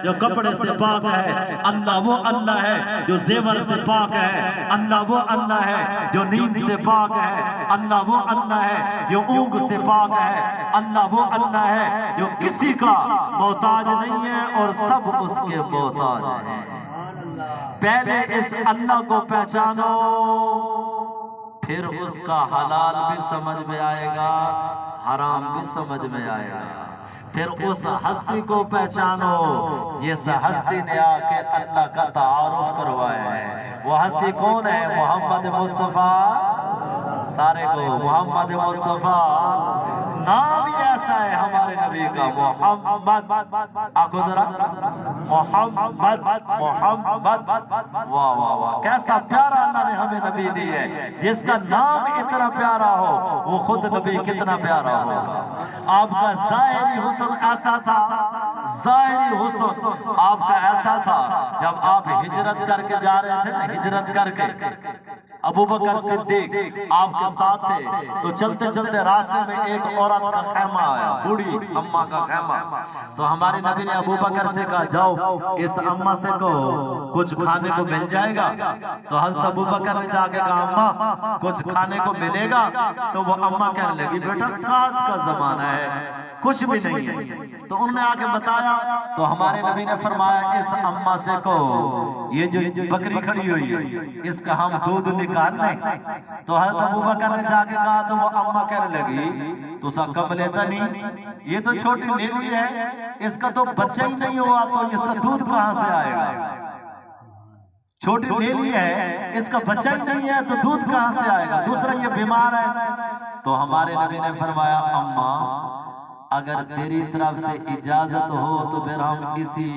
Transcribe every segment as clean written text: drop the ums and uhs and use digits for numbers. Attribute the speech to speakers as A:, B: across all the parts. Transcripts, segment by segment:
A: جو کپڑے سے پاک ہے، اللہ وہ اللہ ہے جو زیور سے پاک ہے، اللہ وہ اللہ ہے جو نیند سے پاک ہے، اللہ وہ اللہ ہے جو اونگ سے پاک ہے، اللہ وہ اللہ ہے جو کسی کا محتاج نہیں ہے اور سب اس کے محتاج ہیں۔ پہلے اس اللہ کو پہچانو، پھر اس کا حلال بھی سمجھ میں آئے گا، حرام بھی سمجھ میں آئے گا۔ پھر اس ہستی کو پہچانو جس ہستی نے آ کے اللہ کا تعارف کروایا ہے۔ وہ ہستی کون ہے؟ محمد مصطفیٰ۔ سارے کو محمد مصطفیٰ، نام ہی ایسا ہے ہمارے نبی کا، محمد۔ آگو ذرا، محمد محمد، واہ واہ واہ، کیسا پیارا اللہ نے ہمیں نبی دی ہے۔ جس کا نام اتنا پیارا ہو وہ خود نبی کتنا پیارا ہوگا۔ آپ کا ظاہری حسن ایسا تھا، ظاہری حسن آپ کا ایسا تھا، جب آپ ہجرت کر کے جا رہے تھے نا، ہجرت کر کے ابو بکر صدیق آپ کے ساتھ تھے، تو چلتے چلتے راستے میں ایک عورت کا خیمہ آیا، بوڑھی اماں کا خیمہ۔ تو ہمارے نبی نے ابو بکر سے کہا جاؤ اس اماں سے کہو کچھ کھانے کو مل جائے گا۔ تو حضرت ابو بکر نے جا کے کہا اماں کچھ کھانے کو ملے گا؟ تو وہ اماں کہنے لگی بیٹا کاد کا زمانہ ہے، کچھ بھی نہیں ہے۔ تو انہوں نے آگے بتایا، تو ہمارے نبی نے فرمایا اس اماں سے کہو یہ جو بکری کھڑی ہوئی ہے اس کا ہم دودھ نکال لیں۔ تو حضرت ابو بکر نے جا کے کہا، تو وہ اماں کہنے لگی تو سا کم لیتا نہیں، یہ تو چھوٹی لیلی ہے، اس کا تو بچہ ہی نہیں ہوا تو اس کا دودھ کہاں سے آئے گا؟ چھوٹی لیلی ہے، اس کا بچہ ہی نہیں ہے تو دودھ کہاں سے آئے گا؟ دوسرا یہ بیمار ہے۔ تو ہمارے نبی نے فرمایا اماں اگر تیری طرف سے اجازت ہو تو پھر ہم اسی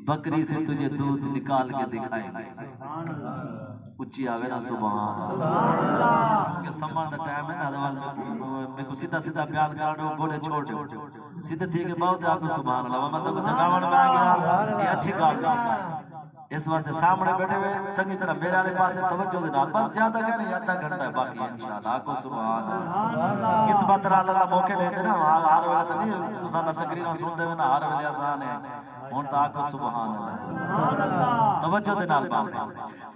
A: بکری سے تجھے دودھ نکال کے دکھائیں گے۔ اچھی آوے نا سبحان اللہ، کہ سمان دا ٹائم ہے نا دوال میں کو سیدھا سیدھا بیان کرنے گوڑے چھوڑے سیدھے تھی کہ بہت آگو سبحان اللہ، وہاں تو کچھ جگاوان میں آگیا، یہ اچھی گال ہے۔ اس واسطے سامنے بیٹھے ہوئے چنگی طرح میرے آلے پاسے توجہ دینا، بس زیادہ کہہ رہے ہیں آدھا گھنٹہ ہے باقی انشاءاللہ۔ آگو سبحان اللہ، کس بات رہا اللہ موقع نہیں دینا، ہر ویلہ تو نہیں تو سانا تقریرہ سن دے ہونا، ہر ویلہ آسان ہے ہون تو آگو سبحان اللہ، توجہ دینا الباب۔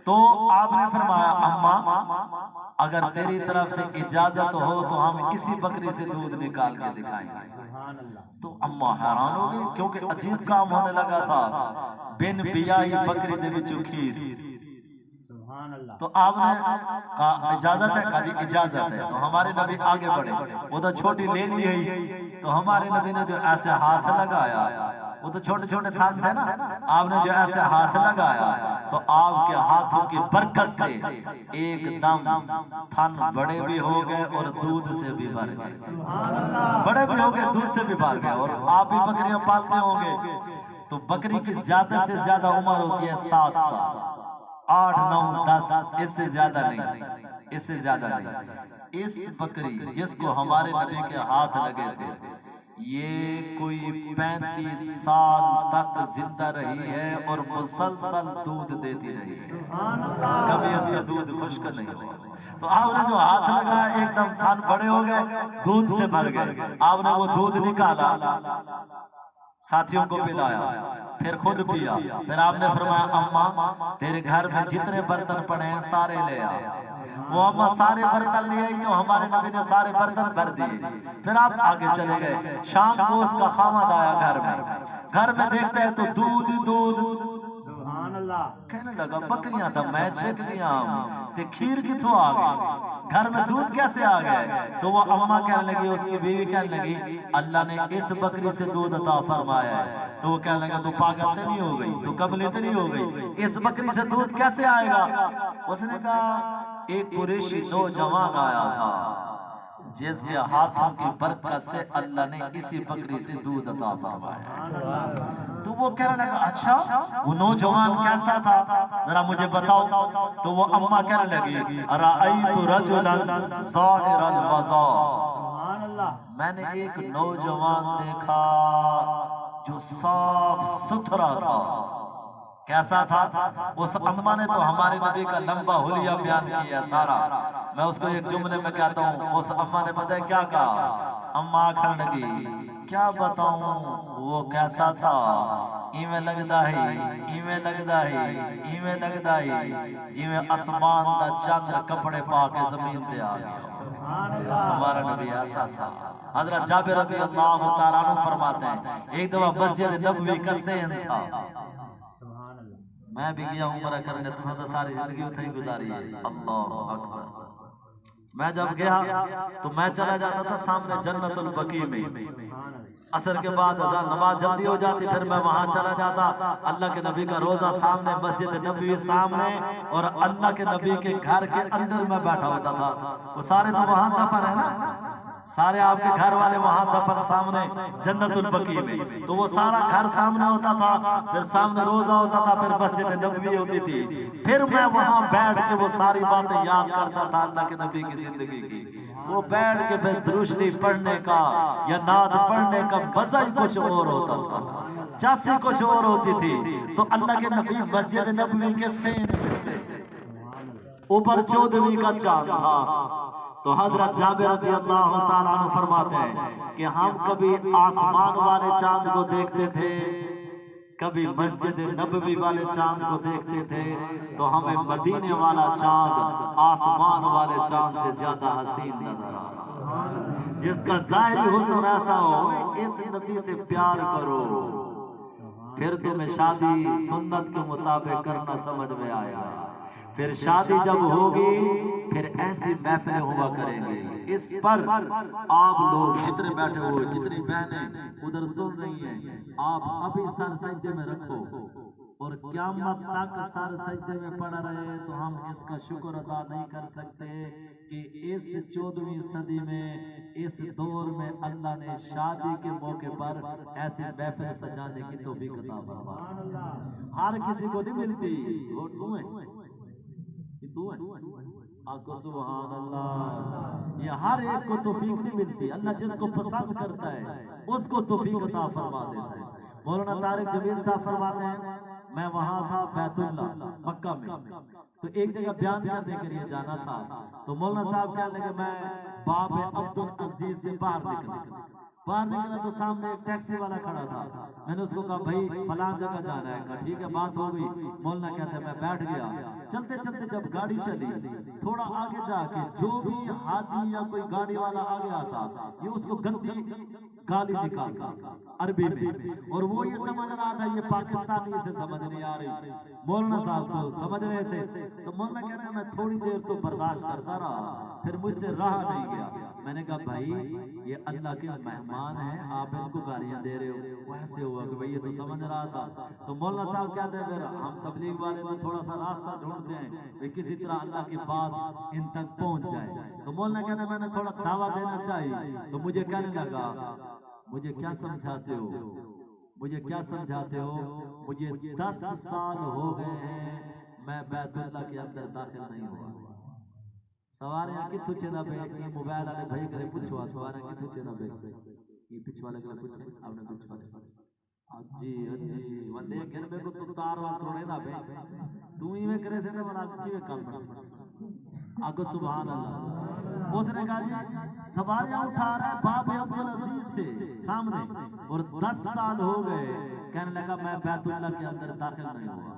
A: تو آپ نے فرمایا اماں اگر تیری طرف سے اجازت ہو تو ہم اسی بکری سے دودھ نکال کے دکھائیں گے۔ تو اماں حیران ہو گئی کیونکہ عجیب کام ہونے لگا تھا، بن بیائی بکری دے وچوں کھیر۔ تو آپ نے کہا اجازت ہے؟ کہا جی اجازت ہے۔ تو ہمارے نبی آگے بڑھے، وہ تو چھوٹی لے لی ہے، تو ہمارے نبی نے جو ایسے ہاتھ لگایا، وہ تو چھوٹے چھوٹے تھان تھے نا، آپ نے جو ایسے ہاتھ لگایا تو آپ کے ہاتھوں کی برکت سے ایک دم تھن بڑے بھی ہو گئے اور دودھ سے بھی بھر گئے، بڑے بھی ہو گئے دودھ سے بھی بھر گئے۔ اور آپ بھی بکریاں پالتے ہوں گے تو بکری کی زیادہ سے زیادہ عمر ہوتی ہے 7 سال، 8 9 10، اس سے زیادہ نہیں، اس سے زیادہ نہیں۔ اس بکری جس کو ہمارے نبی کے ہاتھ لگے تھے یہ کوئی 35 سال تک زندہ رہی ہے اور مسلسل دودھ دیتی رہی ہے، کبھی اس کا دودھ خشک نہیں ہوا۔ تو آپ نے جو ہاتھ لگایا ایک دم تھان بڑے ہو گئے، دودھ سے بھر گئے۔ آپ نے وہ دودھ نکالا، ساتھیوں کو پلایا، پھر خود پیا، پھر آپ نے فرمایا اماں تیرے گھر میں جتنے برتن پڑے ہیں سارے لے آ۔ وہ اماں سارے برتن لے آئی تو ہمارے نبی نے سارے برتن بھر دیے۔ پھر آپ آگے چلے گئے، شام کو اس کا خامد آیا گھر میں، گھر میں دیکھتے ہیں تو دودھ دودھ، کہنے لگا بکریاں تھا میں چھک لیا تے کھیر کتوں آ گئی، گھر میں دودھ کیسے آ گئے؟ تو وہ اماں کہنے لگی، اس کی بیوی کہنے لگی اللہ نے اس بکری سے دودھ عطا فرمایا ہے۔ تو وہ کہنے لگا تو پاگل نہیں ہو گئی، تو قبلے نہیں ہو گئی، اس بکری سے دودھ کیسے آئے گا؟ اس نے کہا ایک قریشی نوجوان آیا تھا جس کے ہاتھوں کی برکت سے اللہ نے اسی بکری سے دودھ عطا فرمایا۔ تو وہ کہنے لگا اچھا وہ نوجوان کیسا تھا ذرا مجھے بتاؤ۔ تو وہ اماں کہنے لگی رأیت رجلا ظاہر الوضاء، میں نے ایک نوجوان دیکھا جو صاف ستھرا تھا۔ کیسا تھا؟ اس اماں نے تو ہمارے نبی کا لمبا حلیہ بیان کیا سارا، میں اس کو ایک جملے میں کہتا ہوں۔ اس اماں نے پتہ ہے کیا کہا؟ اماں آکھن لگی کیا بتاؤں وہ کیسا تھا، ایویں لگدا ہے ایویں لگدا ہے ایویں لگدا ہے جویں آسمان دا چاندر کپڑے پا کے زمین تے آ گیا۔ ہمارا نبی ایسا تھا۔ حضرت جابر رضی اللہ تعالیٰ عنہ فرماتے ہیں ایک دفعہ مسجد نبوی کا سین تھا، میں بھی گیا عمرہ کرنے، تو ساری زندگی اتھے ہی گزاری ہے۔ اللہ اکبر۔ میں جب گیا تو میں چلا جاتا تھا سامنے جنت البقیع میں، عصر کے بعد اذان نماز جلدی ہو جاتی، پھر میں وہاں چلا جاتا، اللہ کے نبی کا روزہ سامنے، مسجد نبوی سامنے، اور اللہ کے نبی کے گھر کے اندر میں بیٹھا ہوتا تھا۔ وہ سارے تو وہاں دفن ہے نا، سارے آپ کے گھر والے وہاں دفن سامنے جنت البقیع میں، تو وہ سارا گھر سامنے ہوتا تھا، پھر سامنے روزہ ہوتا تھا، پھر مسجد نبوی ہوتی تھی، پھر میں وہاں بیٹھ کے وہ ساری باتیں یاد کرتا تھا اللہ کے نبی کی زندگی کی۔ وہ بیٹھ کے پھر درشنی پڑھنے کا یا نعت پڑھنے کا مزہ ہی کچھ اور ہوتا تھا، چاسی کچھ اور ہوتی تھی۔ تو اللہ کے نبی مسجد نبوی کے سین میں تھے، اوپر 14ویں کا چاند تھا، تو حضرت جابر رضی اللہ تعالیٰ عنہ فرماتے ہیں کہ ہم کبھی آسمان والے چاند کو دیکھتے تھے، کبھی مسجد نبوی والے چاند کو دیکھتے تھے، تو ہمیں مدینے والا چاند آسمان والے چاند سے زیادہ حسین نظر آ رہا تھا۔ جس کا ظاہری حسن ایسا ہو، اس نبی سے پیار کرو، پھر تمہیں شادی سنت کے مطابق کرنا سمجھ میں آئے گا۔ پھر شادی جب ہوگی پھر ایسی محفلیں ہوا کریں گے، اس پر آپ لوگ جتنے بیٹھے ہوئے، جتنی بہنیں ادھر سن رہی ہیں، آپ ابھی سر سجدے میں رکھو، اور قیامت تک سر سجدے میں پڑا رہے تو ہم اس کا شکر ادا نہیں کر سکتے کہ اس 14ویں صدی میں، اس دور میں اللہ نے شادی کے موقع پر ایسی محفل سجانے کی توفیق عطا فرمائی۔ ہر کسی کو نہیں ملتی، وہ تو ہے آقا سبحان اللہ، یہ ہر ایک کو توفیق نہیں ملتی، اللہ جس کو پسند کرتا ہے اس کو توفیق عطا فرما دیتا ہے۔ مولانا طارق جمیل صاحب فرماتے ہیں میں وہاں تھا بیت اللہ مکہ میں، تو ایک جگہ بیان کرنے کے لیے جانا تھا، تو مولانا صاحب کہنے لگے میں باب عبدالعزیز سے باہر نکلا تو سامنے ایک ٹیکسی والا کھڑا تھا، میں نے اس کو کہا بھائی فلان جگہ جانا ہے، کہا ٹھیک ہے بات ہو گئی۔ مولانا کہتے ہیں میں بیٹھ گیا، چلتے چلتے جب گاڑی چلی تھوڑا آگے جا کے جو بھی حاجی یا کوئی گاڑی والا آگے آتا یہ اس کو گندی گالی نکالتا عربی میں، اور وہ یہ سمجھ رہا تھا یہ پاکستانی سے سمجھ نہیں آ رہی، مولانا صاحب تو سمجھ رہے تھے، تو مولانا کہتے ہیں میں تھوڑی دیر تو برداشت کرتا رہا، پھر مجھ سے رہا نہیں گیا، میں نے کہا بھائی یہ اللہ کے مہمان ہیں، آپ ان کو گالیاں دے رہے ہو، ویسے ہوا کہ بھائی یہ تو سمجھ رہا تھا۔ تو مولانا صاحب کہتے ہیں پھر ہم تبلیغ والے تو تھوڑا سا راستہ ڈھونڈتے ہیں کہ کسی طرح اللہ کی بات ان تک پہنچ جائے، تو مولانا کہتے ہیں میں نے تھوڑا دعویٰ دینا چاہیے، تو مجھے کہنے لگا مجھے کیا سمجھاتے ہو، مجھے کیا سمجھاتے ہو، مجھے 10 سال ہو گئے ہیں میں بیت اللہ کے اندر داخل نہیں ہوا۔ سوارے کتھو چینا بے یہ موبائل والے بھائی کرے پوچھوا سوارے کتھو چینا بے یہ پچھ والے کرے پوچھے آپ نے پچھ والے جی وندے گھر میں کو تو تار وال تھوڑے دا بے تو ہی میں کرے سے نے بنا کی کام کر آگو سبحان اللہ۔ اس نے کہا جی سواریاں اٹھا رہا ہے باب عبدالعزیز سے سامنے اور 10 سال ہو گئے، کہنے لگا میں بیت اللہ کے اندر داخل نہیں ہوا۔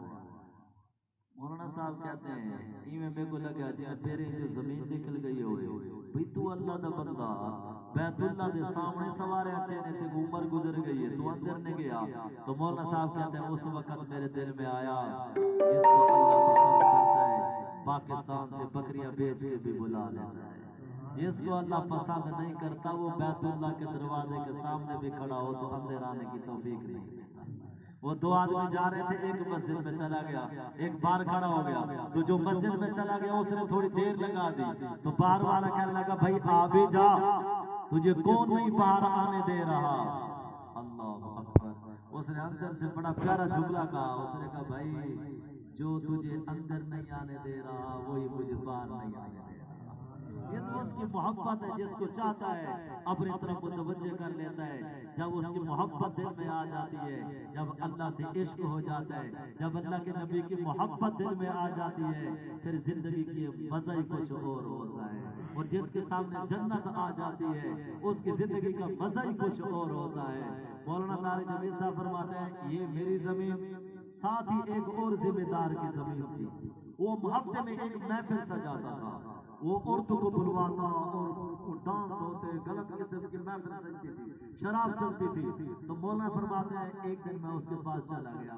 A: مولانا صاحب کہتے ہیں ایویں میں کو لگا جی پیرے جو زمین نکل گئی ہوئے بھئی تو اللہ دا بندہ بیت اللہ دے سامنے سوارے اچھے نے تے عمر گزر گئی ہے تو اندر نے گیا، تو مولانا صاحب کہتے ہیں اس وقت میرے دل میں آیا جس کو اللہ پسند کرتا ہے پاکستان سے بکریاں بیچ کے بھی بلا لیتا ہے، جس کو اللہ پسند نہیں کرتا وہ بیت اللہ کے دروازے کے سامنے بھی کھڑا ہو تو اندر آنے کی توفیق نہیں دیتا۔ وہ 2 آدمی جا رہے تھے، ایک مسجد میں چلا گیا، ایک باہر کھڑا ہو گیا، تو جو مسجد میں چلا گیا اس نے تھوڑی دیر لگا دی، تو باہر والا کہنے لگا بھائی آ بھی جا، تجھے کون نہیں باہر آنے دے رہا۔ اللہ اکبر۔ اس نے اندر سے بڑا پیارا جملہ کہا، اس نے کہا بھائی جو تجھے اندر نہیں آنے دے رہا وہی مجھے باہر نہیں آنے دے رہا۔ یہ تو اس کی محبت ہے، جس کو چاہتا ہے اپنی طرف متوجہ کر لیتا ہے، جب اس کی محبت دل میں آ جاتی ہے، جب اللہ سے عشق ہو جاتا ہے، جب اللہ کے نبی کی محبت دل میں آ جاتی ہے، پھر زندگی کی مزہ ہی کچھ اور ہوتا ہے۔ اور جس کے سامنے جنت آ جاتی ہے اس کی زندگی کا مزہ ہی کچھ اور ہوتا ہے۔ مولانا طارق جمیل صاحب فرماتے ہیں یہ میری زمین ساتھ ہی ایک اور ذمہ دار کی زمین تھی، وہ ہفتے میں ایک محفل سجاتا تھا، وہ عورتوں کو بلواتا اور ڈانس ہوتے، غلط قسم کی محفل سجتی تھی، شراب چلتی تھی۔ تو مولانا فرماتے ہیں ایک دن میں اس کے پاس چلا گیا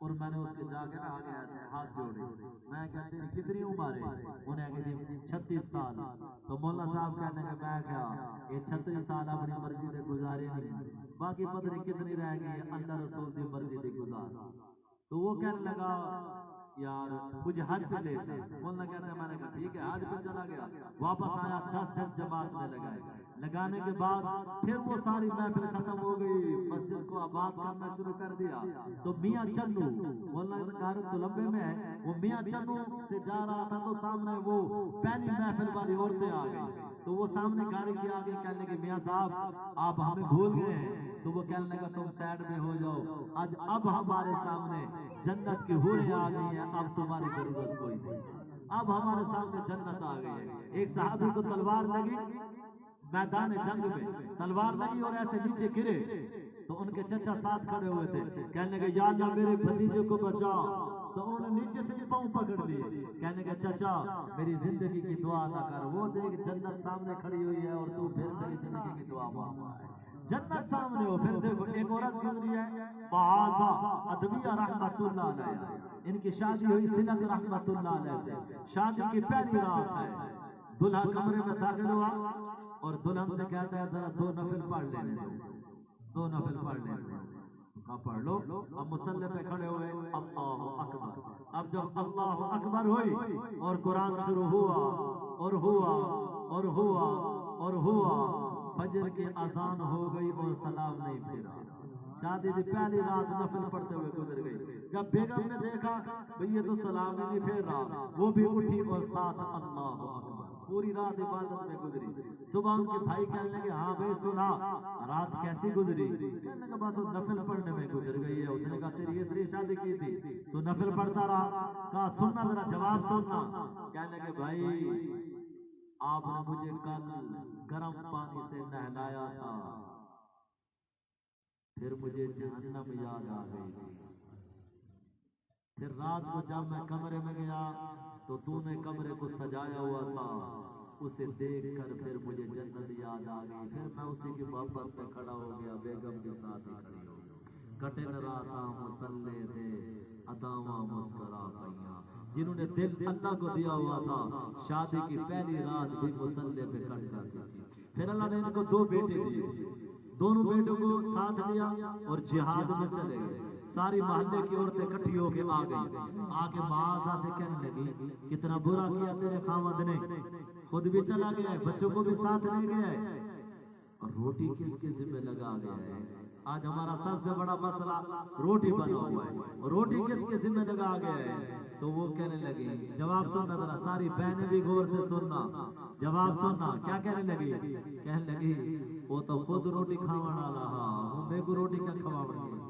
A: اور میں نے اس کے جا کے آگے ایسے ہاتھ جوڑے، میں کہتے ہیں کتنی عمر ہے؟ انہیں کہتے 36 سال۔ تو مولانا صاحب کہنے کہ میں کیا یہ 36 سال اپنی مرضی سے گزارے نہیں، باقی پتہ نہیں کتنی رہ گئی اللہ رسول کی مرضی سے گزار۔ تو وہ کہنے لگا یار مجھے حج پہ لے چل۔ مولانا کہتے ہیں میں نے کہا ٹھیک ہے، حج پہ چلا گیا، واپس آیا 10 دن جماعت میں لگائے، لگانے کے بعد پھر وہ ساری محفل ختم ہو گئی، مسجد کو آباد کرنا شروع کر دیا۔ تو میاں چنو مولانا کہا تو لمبے میں ہے، وہ میاں چنو سے جا رہا تھا تو سامنے وہ پہلی محفل والی عورتیں آ گئی، تو وہ سامنے گاڑی کے آگے کہنے لگے میاں صاحب آپ ہمیں بھول گئے ہیں۔ تو وہ کہنے لگا تم سائڈ میں ہو جاؤ، آج اب ہمارے سامنے جنت کی حوریں آ گئی ہیں، اب تمہاری ضرورت کوئی نہیں، اب ہمارے سامنے جنت آ گئی ہے۔ ایک صحابی کو تلوار لگی میدان جنگ میں، تلوار لگی اور ایسے نیچے گرے تو ان کے چچا ساتھ کھڑے ہوئے تھے، کہنے لگے یا اللہ میرے بھتیجے کو بچا۔ تو انہوں نے نیچے سے پاؤں پکڑ لیے، کہنے لگے چچا میری زندگی کی دعا نہ کر، وہ دیکھ جنت سامنے کھڑی ہوئی ہے اور تو پھر میری زندگی کی دعا مانگتا ہے، جنت سامنے ہو۔ پھر دیکھو ایک عورت گزری ہے فہذا ادویہ رحمت اللہ علیہ، ان کی شادی ہوئی سنت رحمت اللہ علیہ سے، شادی کی پہلی رات ہے، دلہا کمرے میں داخل ہوا اور دلہن سے کہتا ہے ذرا 2 نفل پڑھ لینے دو، 2 نفل پڑھ لینے دو، کہا پڑھ لو۔ اب مصلی پہ کھڑے ہوئے اللہ اکبر، اب جب اللہ اکبر ہوئی اور قرآن شروع ہوا اور ہوا اور ہوا اور ہوا، فجر کی اذان ہو گئی اور سلام نہیں پھیرا، شادی کی پہلی رات نفل پڑھتے ہوئے گزر گئی۔ جب بیگم نے دیکھا بھئی یہ تو سلام ہی نہیں پھیر رہا، وہ بھی اٹھی اور ساتھ اللہ اکبر، پوری رات عبادت میں گزری۔ صبح ان کے بھائی کہنے لگے ہاں بھائی سنا رات کیسی گزری؟ کہنے لگا بس وہ نفل پڑھنے میں گزر گئی ہے۔ اس نے کہا تیری اس لیے شادی کی تھی تو نفل پڑھتا رہا؟ کہا سننا ذرا جواب سننا۔ کہنے لگے بھائی آپ نے مجھے کل گرم پانی سے نہلایا تھا، پھر مجھے جہنم یاد آ گئی تھی، پھر رات کو جب میں کمرے میں گیا تو تو نے کمرے کو سجایا ہوا تھا، اسے دیکھ کر پھر مجھے جنت یاد آ گئی، پھر میں اسی کی محبت پہ کھڑا ہو گیا، بیگم کے ساتھ ہی کھڑی ہو گئی، کٹے نہ راتا مسلے تھے اداواں مسکرا پئیاں، جنہوں نے دل اللہ کو دیا ہوا تھا شادی کی پہلی رات بھی مسلے پہ کٹ جاتی تھی۔ پھر اللہ نے ان کو 2 بیٹے دیے، دونوں بیٹوں کو ساتھ لیا اور جہاد میں چلے گئے۔ ساری محلے کی عورتیں کٹھی ہو کے آ گئی، آ کے معاذہ سے کہنے لگی کتنا برا کیا تیرے خاوند نے، خود بھی چلا گیا ہے، بچوں کو بھی ساتھ لے گیا ہے، اور روٹی کس کے ذمہ لگا گیا ہے؟ آج ہمارا سب سے بڑا مسئلہ روٹی بنا ہوا ہے، روٹی کس کے ذمہ لگا گیا ہے؟ تو وہ کہنے لگی جواب سننا ذرا، ساری بہنیں بھی غور سے سننا، جواب سننا، کیا کہنے لگی؟ کہنے لگی وہ تو خود روٹی کھانا رہا، وہ میرے کو روٹی کیا کھواڑی ہے،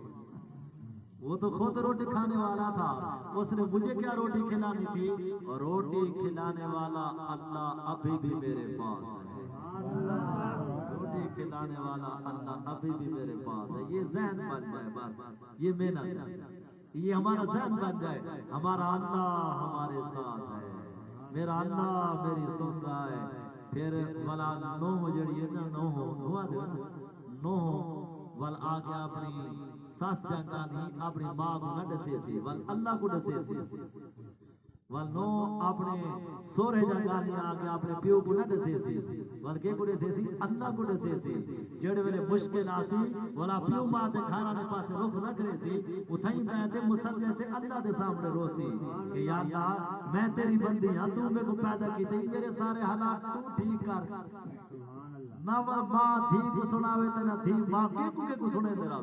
A: وہ تو خود روٹی کھانے والا تھا، اس نے مجھے کیا روٹی کھلانی تھی، اور روٹی کھلانے والا اللہ ابھی بھی میرے پاس ہے، روٹی کھلانے والا اللہ ابھی بھی میرے پاس ہے۔ یہ ذہن بن جائے بس، یہ محنت، یہ ہمارا ذہن بن جائے، ہمارا اللہ ہمارے ساتھ ہے، میرا اللہ میری سن رہا ہے۔ پھر والا نوح جڑی ہے نا، نوح ول آ کے اپنی ساس جانگانی اپنی ماں کو نہ ڈسے سی، ول اللہ کو ڈسے سی، ول نوح اپنے سورے جانگانی آ کے اپنے پیو کو نہ ڈسے سی، ول کے کو ڈسے سی، اللہ کو ڈسے سی۔ جڑے ویلے مشکل آسی ولا پیو ماں دے گھراں دے پاسے رخ نہ کرے سی، اتھائی میں تے مسلے تے اللہ دے سامنے روسی کہ یا اللہ میں تیری بندی ہاں، تو میرے کو پیدا کی تھی، میرے سارے حالات تو ٹھیک کر، نہ ماں دھی کو سناوے تے نہ دھی ماں کے کو سنے میرا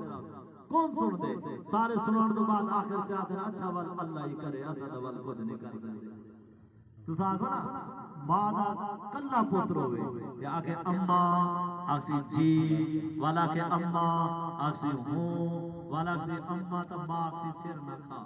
A: کون سن دے، سارے سنان تو بعد آخر کیا دن اچھا ول اللہ ہی کرے، اسا ول خود نہیں کر دے۔ تو ساکھو نا ماں دا کلا پتر ہوئے یا کہ اماں آکسی جی والا کہ اماں آکسی ہوں والا کہ اماں تا ماں آکسی سر نہ کھا۔